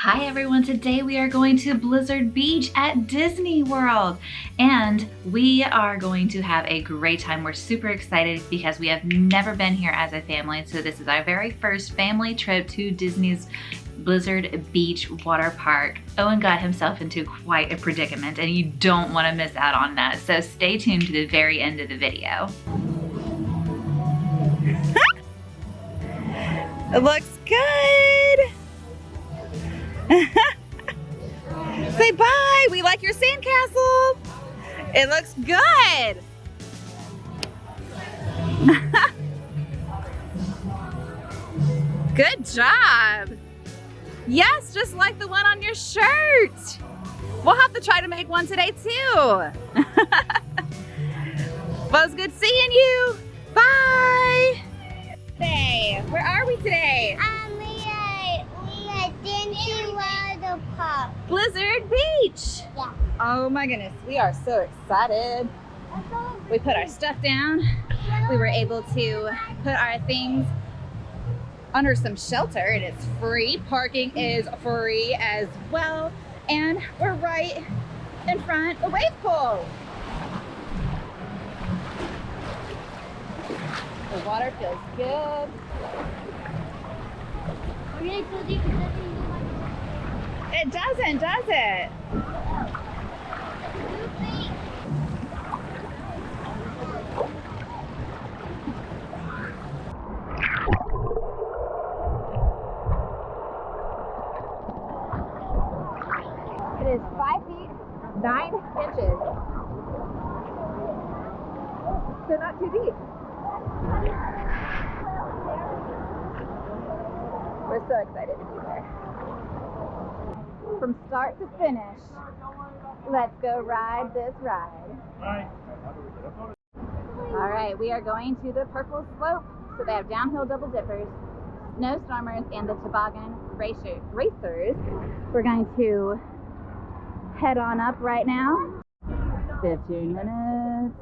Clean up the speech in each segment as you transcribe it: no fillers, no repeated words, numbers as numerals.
Hi everyone, today we are going to Blizzard Beach at Disney World and we are going to have a great time. We're super excited because we have never been here as a family, so this is our very first family trip to Disney's Blizzard Beach water park. Owen got himself into quite a predicament and you don't want to miss out on that, so stay tuned to the very end of the video. It looks good. Say bye. We like your sandcastle. It looks good. Good job. Yes, just like the one on your shirt. We'll have to try to make one today too. Well, it's good seeing you. Bye. Today, where are we today? We are Disney Water Park. Blizzard Beach. Yeah. Oh my goodness, we are so excited. We put our stuff down. We were able to put our things under some shelter and it's free. Parking is free as well. And we're right in front of the wave pool. The water feels good. It doesn't, does it? It is 5 feet, 9 inches. So not too deep. We're so excited to be there. From start to finish, let's go ride this ride. All right, we are going to the purple slope. So they have downhill double dippers, snowstormers, and the toboggan racers. We're going to head on up right now. 15 minutes.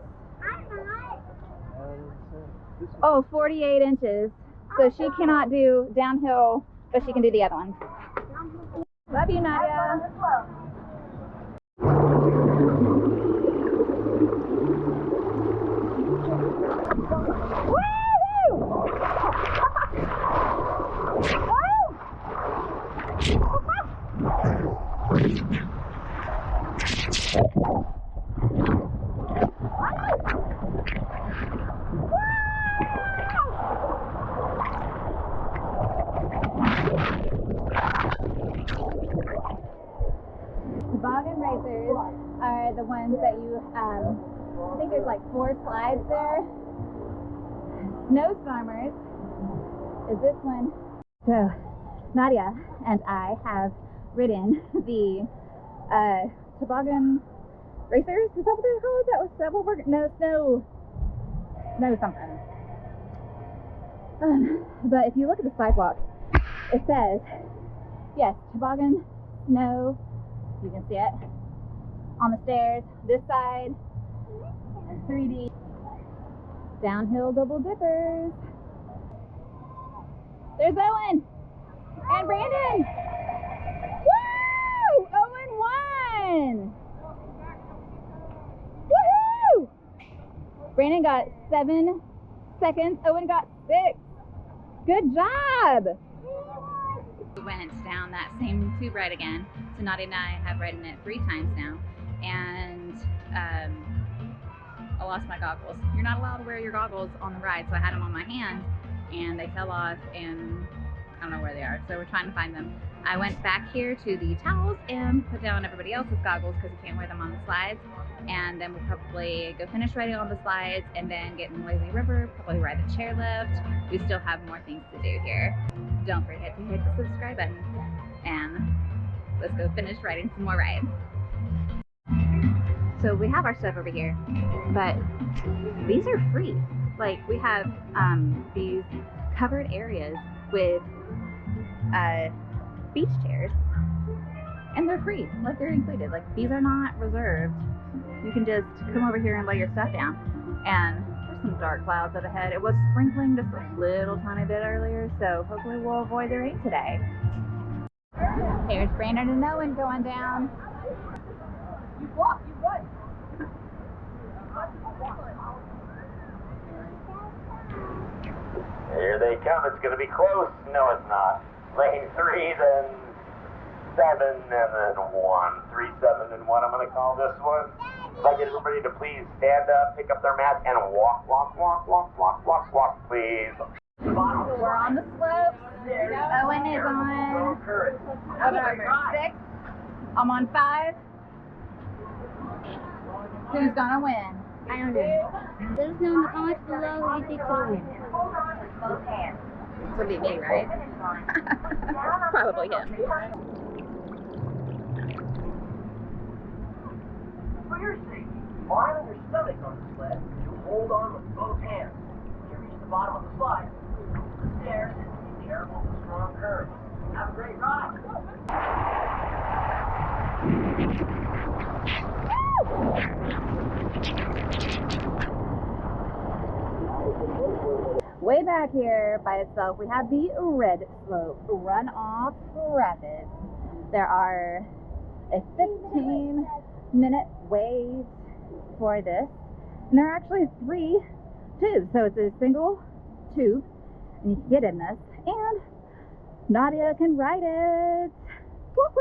Oh, 48 inches. So she cannot do downhill, but she can do the other ones. Love you, Nadia. Toboggan racers are the ones that you, I think there's like 4 slides there. Snowstormers is this one. So Nadia and I have ridden the toboggan racers. Is that what they're called? That what we're, no, snow something. But if you look at the sidewalk, it says, yes, toboggan, snow. You can see it on the stairs, this side, and 3D downhill double dippers. There's Owen and Brandon. Woo! Owen won! Woohoo! Brandon got 7 seconds. Owen got 6. Good job! We went down that same tube ride again. So Nadia and I have ridden it 3 times now, and I lost my goggles. You're not allowed to wear your goggles on the ride, so I had them on my hand, and they fell off, and I don't know where they are, so we're trying to find them. I went back here to the towels and put down everybody else's goggles because you can't wear them on the slides, and then we'll probably go finish riding on the slides and then get in the lazy river, probably ride the chairlift. We still have more things to do here. Don't forget to hit the subscribe button, and let's go finish riding some more rides. So we have our stuff over here, but these are free. Like we have these covered areas with beach chairs, and they're free. Like they're included. Like these are not reserved. You can just come over here and lay your stuff down. And there's some dark clouds up ahead. It was sprinkling just a little tiny bit earlier, so hopefully we'll avoid the rain today. Here's Brandon and Owen going down. You walk, you run. Here they come. It's going to be close. No, it's not. Lane 3, then 7, and then 1. 3, 7, and 1. I'm going to call this one. If I get everybody to please stand up, pick up their mats, and walk, please. We're on the slope. Owen is on number 6. I'm on 5. Who's gonna win? I don't know. Let us know in the comments below who you think's gonna win. This would be me, right? Probably him. For your safety, lying on your stomach on the sled, you hold on with both hands. When you reach the bottom of the slide, the stairs, and be careful of the strong current. Have a great ride. Way back here by itself, we have the red slope runoff rapids. There are a 15-minute wait for this, and there are actually 3 tubes, so it's a single tube, and you can get in this, and Nadia can ride it. What?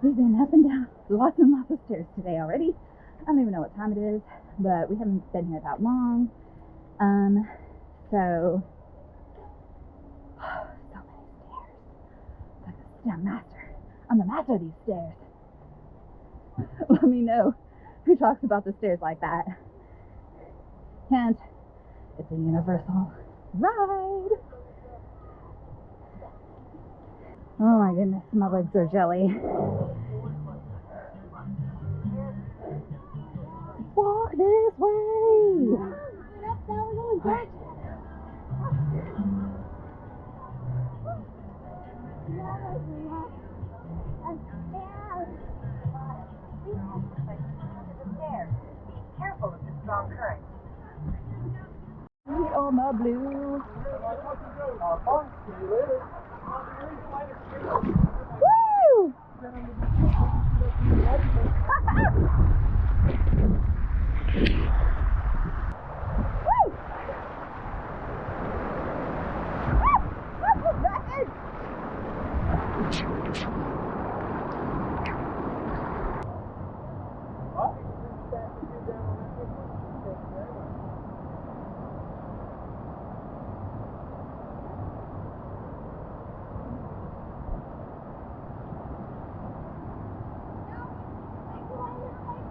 We've been up and down lots and lots of stairs today already. I don't even know what time it is, but we haven't been here that long. So many stairs. Like a stair master. I'm the master of these stairs. Let me know who talks about the stairs like that. And it's a universal ride. Oh my goodness, my legs are jelly. Walk this way. Be careful of the strong current. On my blue. Woo!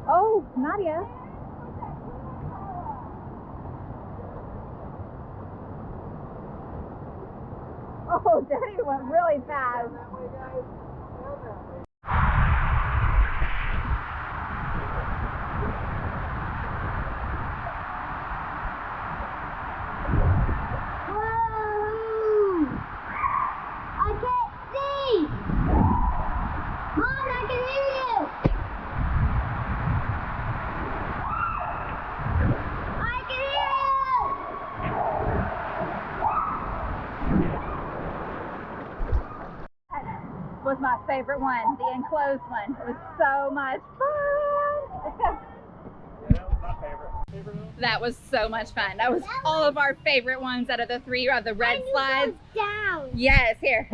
Oh, Nadia. Oh, Daddy went really fast. Whoa! I can't see! Mom, I can hear you! I can hear you! Was my favorite one, the enclosed one. It was so much fun. Let's go. That was so much fun. That was all of our favorite ones out of the 3 of the red slides. Go down. Yes, here.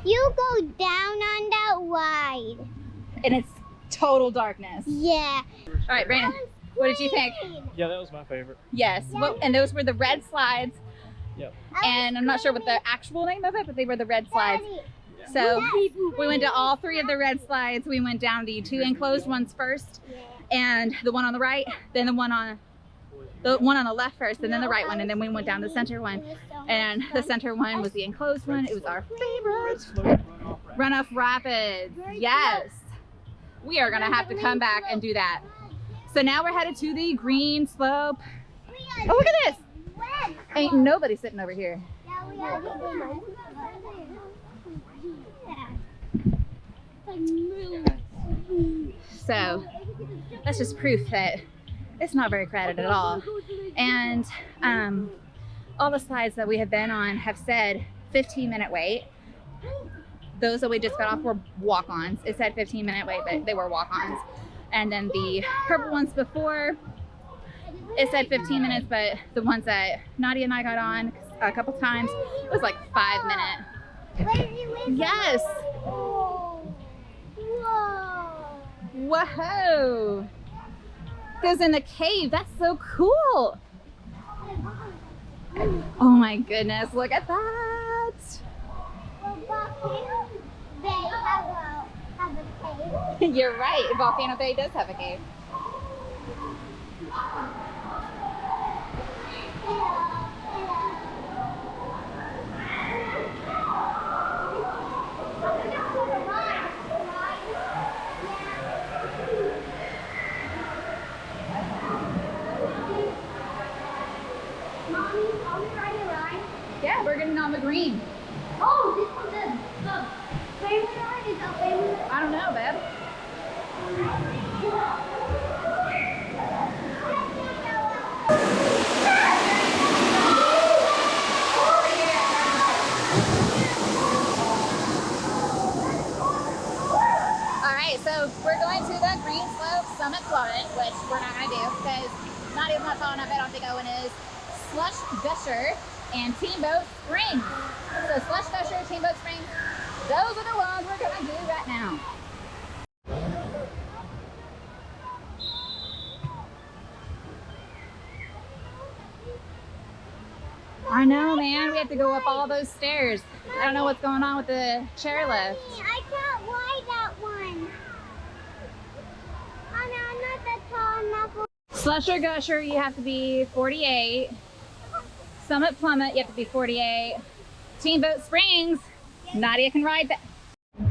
You go down on that ride. And it's total darkness. Yeah. All right, Brandon, what did you think? Yeah, that was my favorite. Yes, well, and those were the red slides. Yep. And I'm not sure what the actual name of it, but they were the red slides. Daddy. So we went to all 3 of the red slides. We went down the 2 enclosed ones first, and the one on the right, then the one on the left first, and then the right one, and then we went down the center one. And the center one was the enclosed one. It was our favorite. Runoff Rapids. Yes. We are gonna have to come back and do that. So now we're headed to the green slope. Oh, look at this. Ain't nobody sitting over here. So that's just proof that it's not very crowded at all. And all the slides that we have been on have said 15-minute wait. Those that we just got off were walk-ons. It said 15-minute wait, but they were walk-ons. And then the purple ones before, it said 15 minutes, but the ones that Nadia and I got on a couple times, it was like 5 minute. Yes. Whoa. Goes in the cave. That's so cool. Oh my goodness, look at that. You're right, Volcano Bay does have a cave. Yeah, we're getting on the green. Oh, this one's the favorite ride? Is that favorite? I don't know, babe. Alright, so we're going to the Green Slope Summit Plummet, which we're not going to do because Nadia's not tall enough. I don't think Owen is. Slush Gusher and Teamboat Springs. So Slush Gusher, Teamboat Springs, those are the ones we're going to do right now. I know, man. We have to go up all those stairs. I don't know what's going on with the chairlift. I can't ride that one. Oh, no, I'm not that tall enough. Slusher Gusher, you have to be 48. Summit Plummet, you have to be 48. Teamboat Springs, Nadia can ride that. If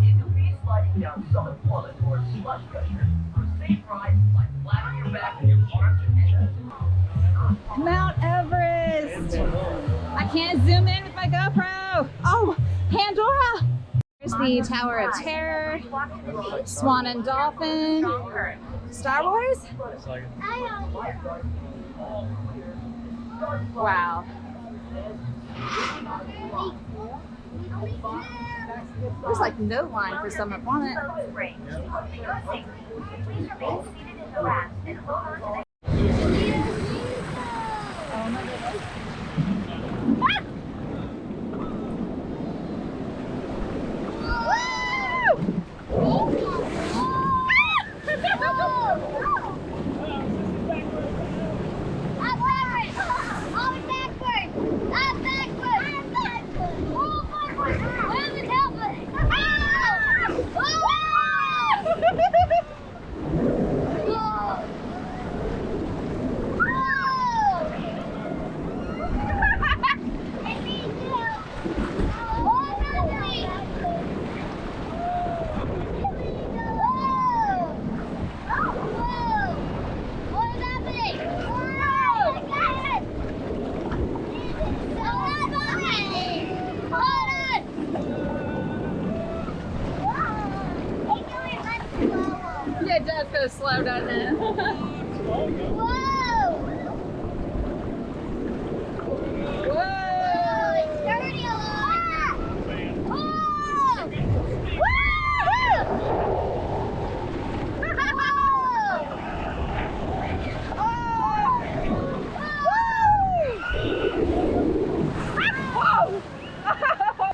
you'll be sliding down Summit Plummet or Slush Gusher for a safe ride, like flat on your back and your arms and chest. Mount Everest. I can't zoom in with my GoPro. Oh, Pandora. Here's the Tower of Terror, Swan and Dolphin, Star Wars. Wow. There's like no line for Summit Plummet. Oh my goodness. It does go slow, doesn't it? Whoa! Whoa! It's dirty a lot! Oh!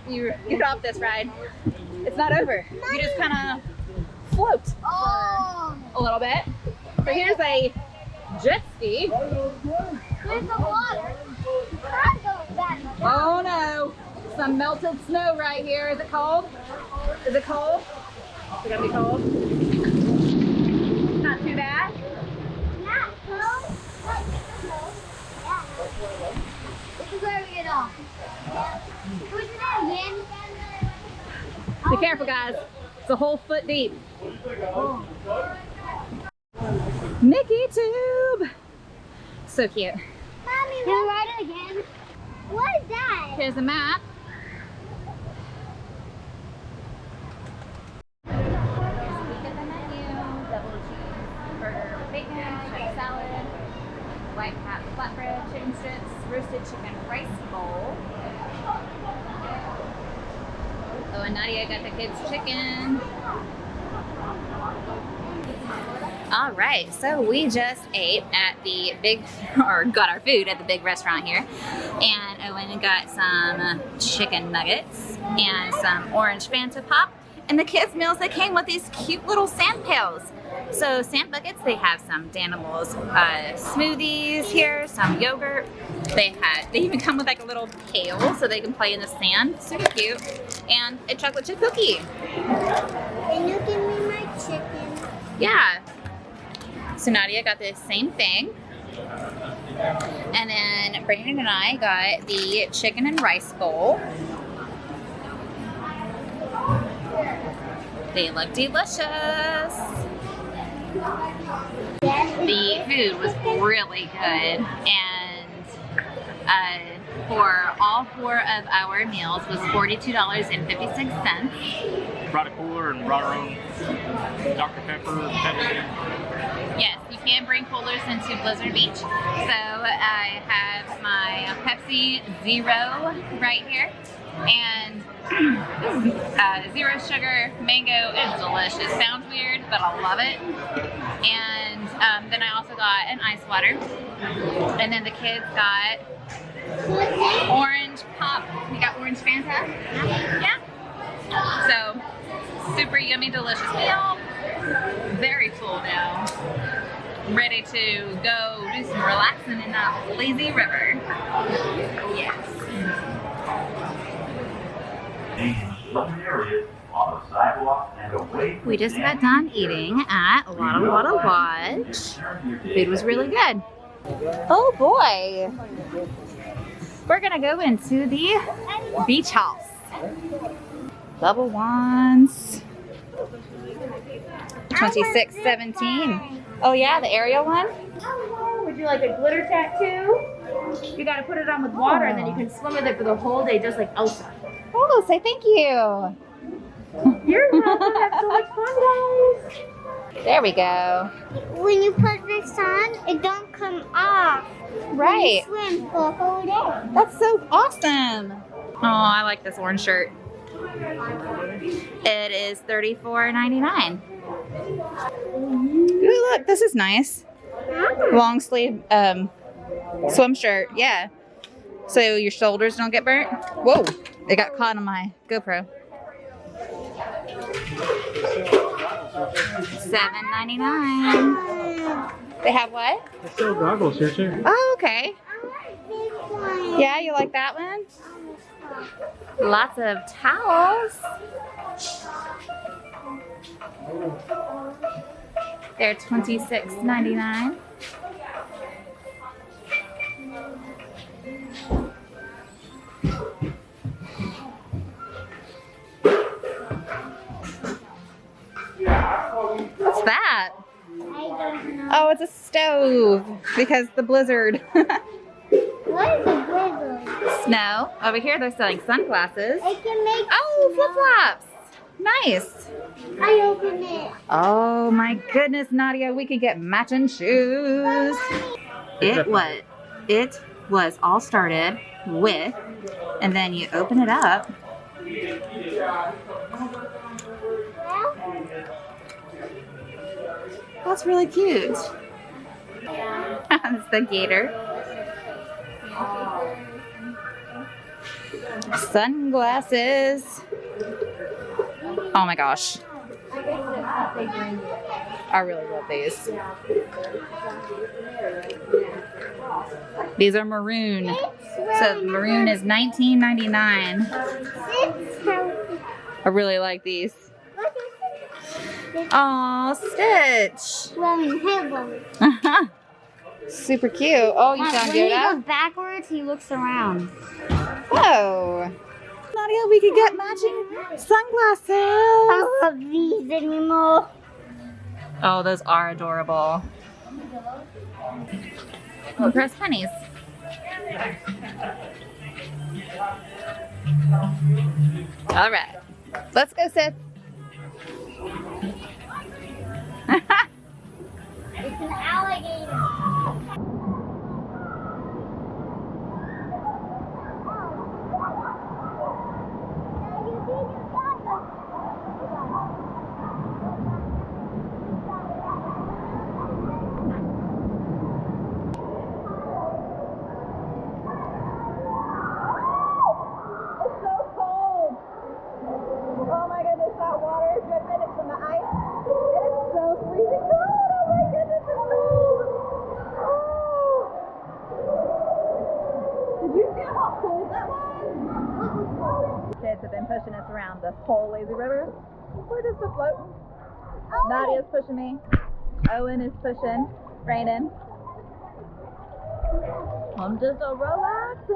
You get off this ride. It's not over. You just kind of float a little bit. So here's a jet ski. There's the water. Oh no, some melted snow right here. Is it cold? Is it cold? Is it gonna be cold? Not too bad. Not cold. Yeah. This is where we get off. Push it again. Be careful, guys. It's a whole foot deep. Mickey Tube. So cute. Mommy, can we ride it again? What is that? Here's a map. Look at the menu. Double cheeseburger with bacon, chicken salad, white hat flatbread, chicken strips, roasted chicken rice bowl, and Nadia got the kids chicken. All right, so we just ate at the big, or got our food at the big restaurant here. And Owen got some chicken nuggets and some orange Fanta Pop. And the kids' meals, they came with these cute little sand pails. So sand buckets, they have some Danimals smoothies here, some yogurt. They even come with like a little pail so they can play in the sand. Super cute. And a chocolate chip cookie. Can you give me my chicken? Yeah. So Nadia got the same thing. And then Brandon and I got the chicken and rice bowl. They look delicious. The food was really good, and for all 4 of our meals was $42.56. Brought a cooler and brought our own Dr. Pepper, Pepsi. Yes, you can bring coolers into Blizzard Beach. So I have my Pepsi Zero right here, and zero sugar mango is delicious. Sounds weird, but I love it. And then I also got an ice water, and then the kids got orange pop. We got orange Fanta. Yeah. So super yummy, delicious meal. Very full now. Ready to go do some relaxing in that lazy river. Yes. We just got done eating at Walla Walla Lodge. Food was really good. Oh boy. We're gonna go into the beach house. Bubble wands. 2617. Oh yeah, the Ariel one? Would you like a glitter tattoo? You gotta put it on with water and then you can swim with it for the whole day just like Elsa. Oh, say thank you. You're welcome. Have so much fun, guys. There we go. When you put this on, it don't come off. Right. You swim for the whole day. That's so awesome. Oh, I like this orange shirt. It is $34.99. Ooh, look, this is nice. Long sleeve swim shirt, yeah. So your shoulders don't get burnt. Whoa, it got caught on my GoPro. $7.99. They have what? They sell goggles here too. Oh, okay. Yeah, you like that one? Lots of towels. They're $26.99. What's that? Oh, it's a stove because the blizzard. What is a blizzard? Snow. Over here they're selling sunglasses. It can make Oh, flip-flops. Nice. I open it. Oh my goodness, Nadia, we could get matching shoes. It was all started with, and then you open it up. That's really cute. That's the gator. Sunglasses. Oh my gosh. I really love these. These are maroon. So maroon is $19.99. I really like these. Aw, Stitch. Super cute. Oh, you found When he Yoda? goes backwards, he looks around. Whoa. Nadia, we could get matching sunglasses. I don't love these anymore. Oh, those are adorable. Oh, press pennies. All right. Let's go, Seth. It's an alligator. kids have been pushing us around the whole lazy river. We're just afloat. Nadia's pushing me. Owen is pushing Brandon. I'm just a relaxing.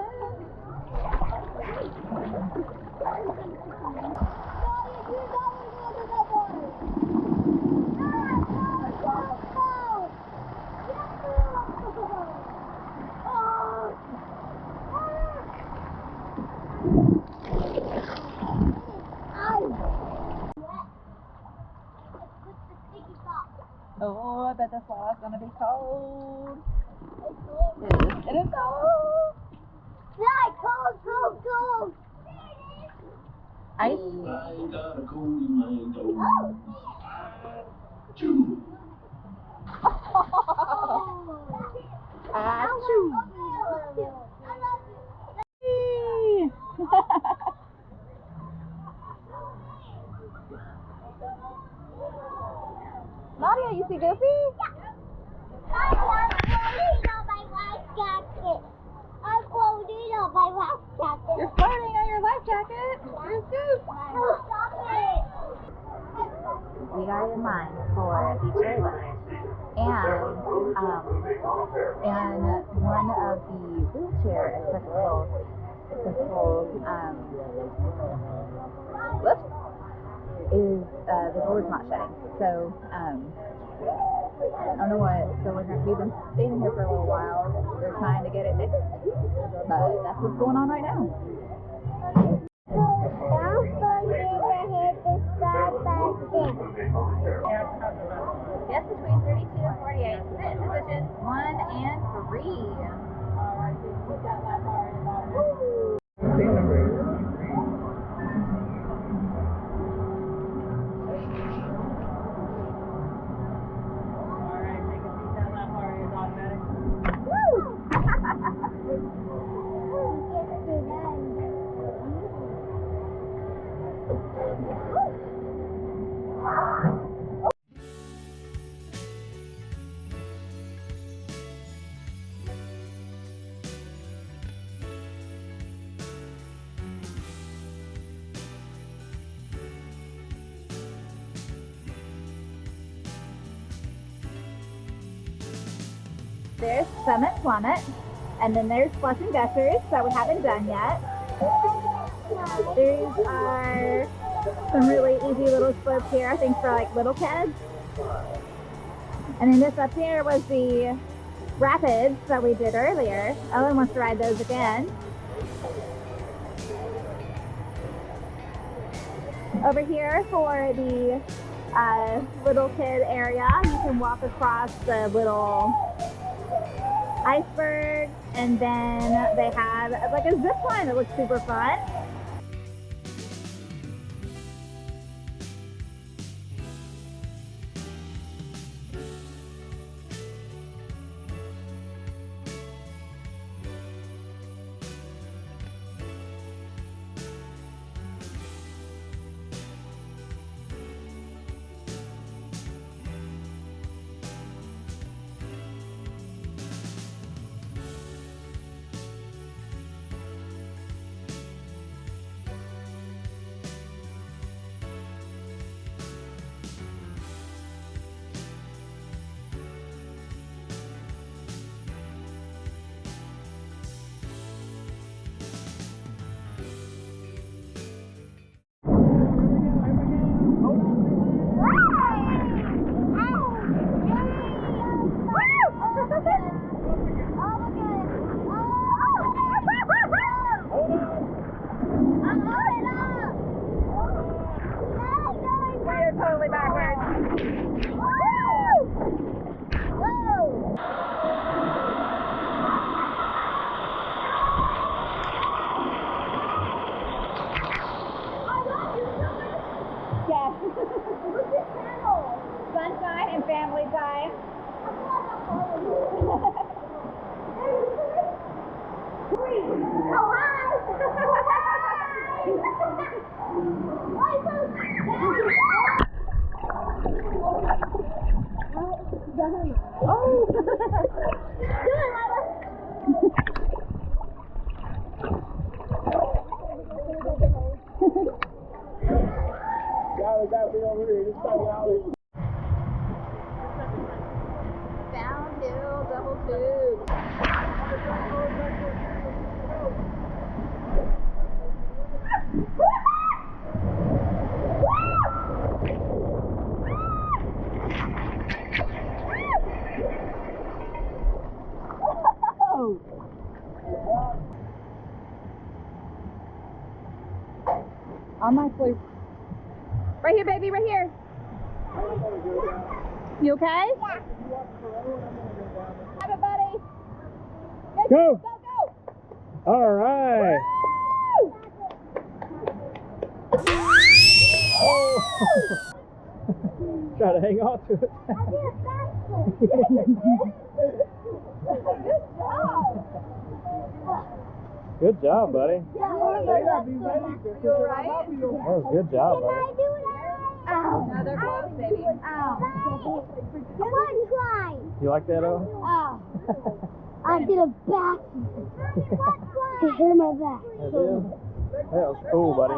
Oh, I bet this wall's gonna be cold. It is cold. Yeah, cold. Ice. Nadia, you see Goofy? I'm floating on my life jacket. You're floating on your life jacket. Here's Goofy. Stop it. We are in line for the chairlift, and one of the wheelchair accessible whoops, is the door's not shutting. So I don't know what. So we've been staying here for a little while. They're trying to get it fixed, but that's what's going on right now. Yes, between 32 and 48. Sit positions 1 and 3. There's Summit Plummet, and then there's Slush and Gushers that we haven't done yet. These are some really easy little slopes here, I think for like little kids. And then this up here was the rapids that we did earlier. Owen wants to ride those again. Over here for the little kid area, you can walk across the little iceberg, and then they have like a zip line that looks super fun. Sunshine and family time. Downhill double tube. I'm actually right here, baby, right here. You okay? Yeah. Have it, buddy. Go. Go, go. All right. Woo! Oh. Try to hang on to it. Good job. Good job, buddy. You alright? That was a good job, buddy. Ow. Now they're close, baby. Ow. One try. You like that, Owen? Ow. I did a back. It hurt my back. That was cool, buddy.